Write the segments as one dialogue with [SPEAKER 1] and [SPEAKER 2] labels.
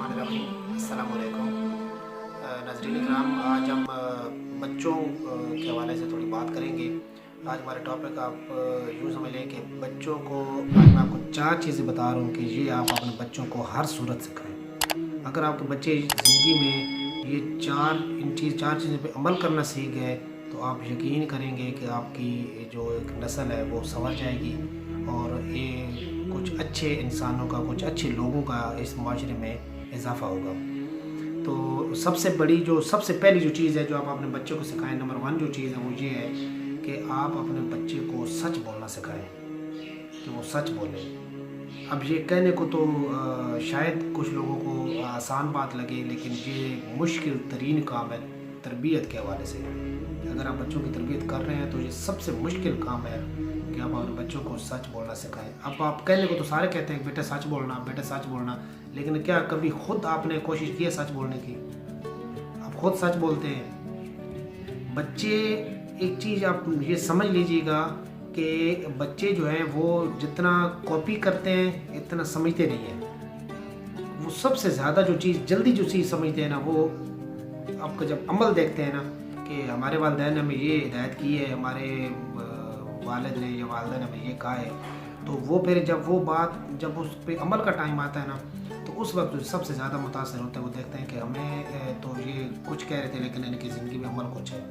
[SPEAKER 1] अस्सलाम वालेकुम। नाज़रीन इकराम, आज हम बच्चों के हवाले से थोड़ी बात करेंगे। आज हमारे टॉपिक आप यूँ समझ लें कि बच्चों को आज मैं आपको 4 चीज़ें बता रहा हूँ कि ये आप अपने बच्चों को हर सूरत सिखाएँ। अगर आपके बच्चे ज़िंदगी में ये 4 चीज़ों पे अमल करना सीख गए तो आप यकीन करेंगे कि आपकी जो एक नस्ल है वो संवर जाएगी और ये कुछ अच्छे इंसानों का, कुछ अच्छे लोगों का इस माशरे में इजाफ़ा होगा। तो सबसे पहली जो चीज़ है जो आप अपने बच्चों को सिखाएं, नंबर 1 जो चीज़ है वो ये है कि आप अपने बच्चे को सच बोलना सिखाएं, कि वो सच बोले। अब ये कहने को तो शायद कुछ लोगों को आसान बात लगे, लेकिन ये मुश्किल तरीन काम है तरबियत के हवाले से। अगर आप बच्चों की तरबियत कर रहे हैं तो ये सबसे मुश्किल काम है कि आप अपने बच्चों को सच बोलना सिखाएं। अब आप कहने को तो सारे कहते हैं बेटा सच बोलना, बेटा सच बोलना, लेकिन क्या कभी खुद आपने कोशिश की है सच बोलने की? आप खुद सच बोलते हैं? बच्चे, एक चीज़ आप ये समझ लीजिएगा कि बच्चे जो हैं वो जितना कॉपी करते हैं इतना समझते नहीं हैं। वो सबसे ज़्यादा जल्दी जो चीज़ समझते हैं ना, वो आपका जब अमल देखते हैं ना कि हमारे वालिदैन ने हमें ये हिदायत की है, हमारे वालिद ने या वालिदा ने हमें ये कहा है, तो वो फिर जब उस पर अमल का टाइम आता है ना, तो उस वक्त जो सबसे ज़्यादा मुतासर होता है वो देखते हैं कि हमें तो ये कुछ कह रहे थे लेकिन इनकी ज़िंदगी में अमल कुछ है।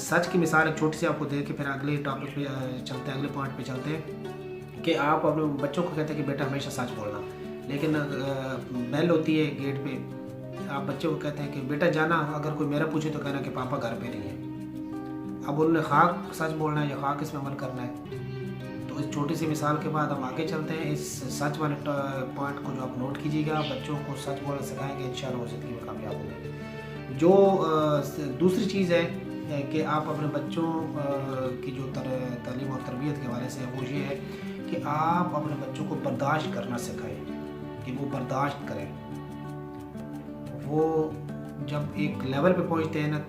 [SPEAKER 1] सच की मिसाल एक छोटी सी आपको दे के फिर अगले टॉपिक पे चलते हैं, अगले पॉइंट पे चलते हैं कि आप अपने बच्चों को कहते हैं कि बेटा हमेशा सच बोलना, लेकिन बेल होती है गेट पे, आप बच्चे को कहते हैं कि बेटा जाना, अगर कोई मेरा पूछे तो कहना कि पापा घर पे नहीं है। अब उन्होंने खाक सच बोलना है या खाक इसमें अमल करना है? तो इस छोटी सी मिसाल के बाद हम आगे चलते हैं। इस सच वाले पॉइंट को जो आप नोट कीजिएगा, बच्चों को सच बोलना सिखाएंगे, इंशाअल्लाह वो ज़िंदगी में कामयाब होंगे। जो दूसरी चीज़ है कि आप अपने बच्चों की जो तालीम और तरबियत के हवाले से है वो ये है कि आप अपने बच्चों को बर्दाश्त करना सिखाएं, कि वो बर्दाश्त करें। वो जब एक लेवल पे पहुंचते हैं ना,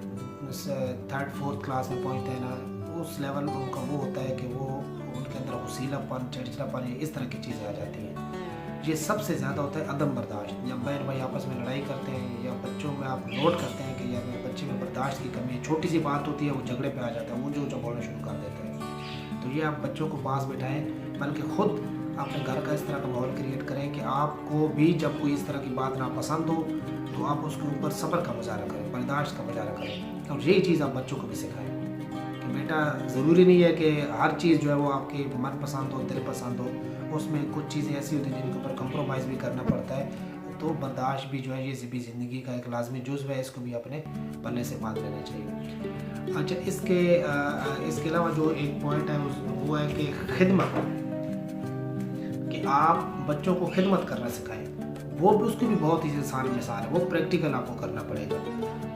[SPEAKER 1] 3rd 4th क्लास में पहुंचते हैं ना, उस लेवल उनका वो होता है कि वो उनके अंदर वसीलापन, चिड़चिड़ापन, इस तरह की चीज़ें आ जाती हैं। ये सबसे ज़्यादा होता है अदम बर्दाश्त। जब बहन भाई आपस में लड़ाई करते हैं या बच्चों में आप नोट करते हैं कि यार बच्चे में बर्दाश्त की कमी है, छोटी सी बात होती है वो झगड़े पे आ जाता है, वो जो बोलना शुरू कर देते हैं। तो ये आप बच्चों को पास बिठाएं, बल्कि ख़ुद अपने घर का इस तरह का माहौल क्रिएट करें कि आपको भी जब कोई इस तरह की बात नापसंद हो तो आप उसके ऊपर सब्र का मुजाहरा करें, बर्दाश्त का मुजाहरा करें। और यही चीज़ आप बच्चों को भी सिखाएं कि बेटा ज़रूरी नहीं है कि हर चीज़ जो है वो आपके मनपसंद हो, दिल पसंद हो, उसमें कुछ चीज़ें ऐसी होती हैं जिनके ऊपर कंप्रोमाइज़ भी करना पड़ता है। तो बर्दाश्त भी जो है ये भी ज़िंदगी का एक लाजमी जुज़्व है, इसको भी अपने पल्ले से बांध लेना चाहिए। अच्छा, इसके अलावा जो एक पॉइंट है वो है कि खिदमत, कि आप बच्चों को खिदमत करना सिखाएं। वो भी, उसकी भी बहुत ही आसान मिसाल है, वो प्रैक्टिकल आपको करना पड़ेगा।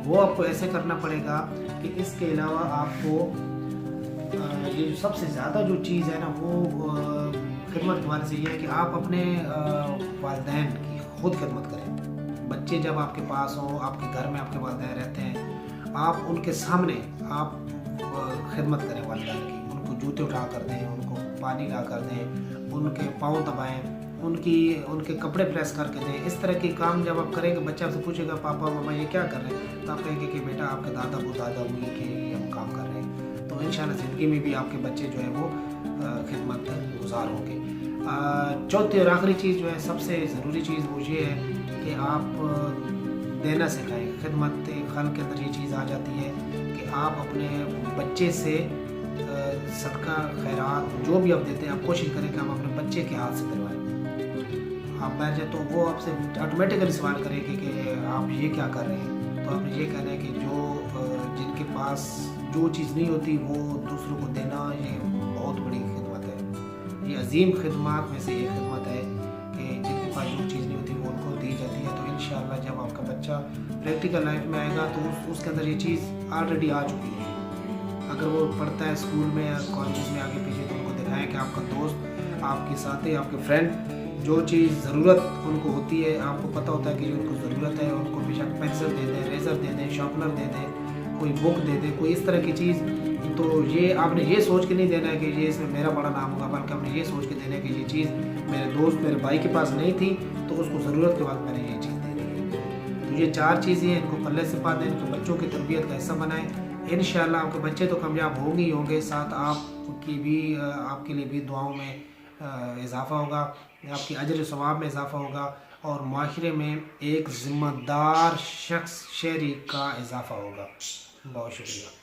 [SPEAKER 1] वो आपको ऐसे करना पड़ेगा कि इसके अलावा आपको ये जो सबसे ज़्यादा जो चीज़ है ना वो खिदमत के बारे से ये है कि आप अपने वालिदैन की खुद खिदमत करें। बच्चे जब आपके पास हों, आपके घर में आपके वालिदैन रहते हैं, आप उनके सामने आप खिदमत करें वालिदैन की। उनको जूते उठा कर दें, उनको पानी ला कर दें, उनके पाँव दबाएँ, उनके कपड़े प्रेस करके दें। इस तरह के काम जब आप करेंगे, बच्चा आपसे पूछेगा पापा मम्मा ये क्या कर रहे हैं, तो आप कहेंगे कि बेटा आपके दादा दादी के ये हम काम कर रहे हैं। तो इंशाल्लाह ज़िंदगी में भी आपके बच्चे जो है वो खिदमत गुजार होंगे। चौथी और आखिरी चीज़ जो है, सबसे ज़रूरी चीज़ वो ये है कि आप देना सिखाएँ। खिदमत खल्क़ के अंदर ये चीज़ आ जाती है कि आप अपने बच्चे से सदका खैरात जो भी आप देते हैं, आप कोशिश करें कि आप अपने बच्चे के हाथ से करवाएं। आप बैठ जाए तो वो आपसे ऑटोमेटिकली सवाल करेंगे कि आप ये क्या कर रहे हैं। तो आपने ये कहना है कि जिनके पास जो चीज़ नहीं होती वो दूसरों को देना, ये बहुत बड़ी खिदमत है। ये अजीम खिदमत में से एक खिदमत है कि जिनके पास जो चीज़ नहीं होती वो उनको दी जाती है। तो इंशाअल्लाह जब आपका बच्चा प्रैक्टिकल लाइफ में आएगा तो उसके अंदर ये चीज़ ऑलरेडी आ चुकी है। अगर वो पढ़ता है स्कूल में या कॉलेज में आगे पीछे, तो उनको दिखाएं कि आपका दोस्त, आपके साथी, आपके फ्रेंड जो चीज़ ज़रूरत उनको होती है, आपको पता होता है कि उनको ज़रूरत है, उनको बेशक पेंसिल दे दें, रेज़र दे दें, शार्पनर दे दें, कोई बुक दे दें, कोई इस तरह की चीज़, تو یہ آپ نے یہ سوچ کے نہیں دینا ہے کہ یہ اس میں میرا بڑا نام ہوگا، بلکہ آپ نے یہ سوچ کے دینا ہے کہ یہ چیز میرے دوست میرے بھائی کے پاس نہیں تھی تو اس کو ضرورت کے وقت میں نے یہ چیز دے دی ہے۔ تو یہ 4 چیزیں ہیں، ان کو پلے سے پا دیں، ان کو بچوں کی تربیت کا حصہ بنائیں۔ انشاءاللہ آپ کے بچے تو کامیاب ہوں گے ہی ہوں گے، ساتھ آپ کے لیے بھی دعاؤں میں اضافہ ہوگا، آپ کے اجر و ثواب میں اضافہ ہوگا، اور معاشرے میں ایک ذمہ دار شخص شہری کا اضافہ ہوگا۔ بہت شکریہ۔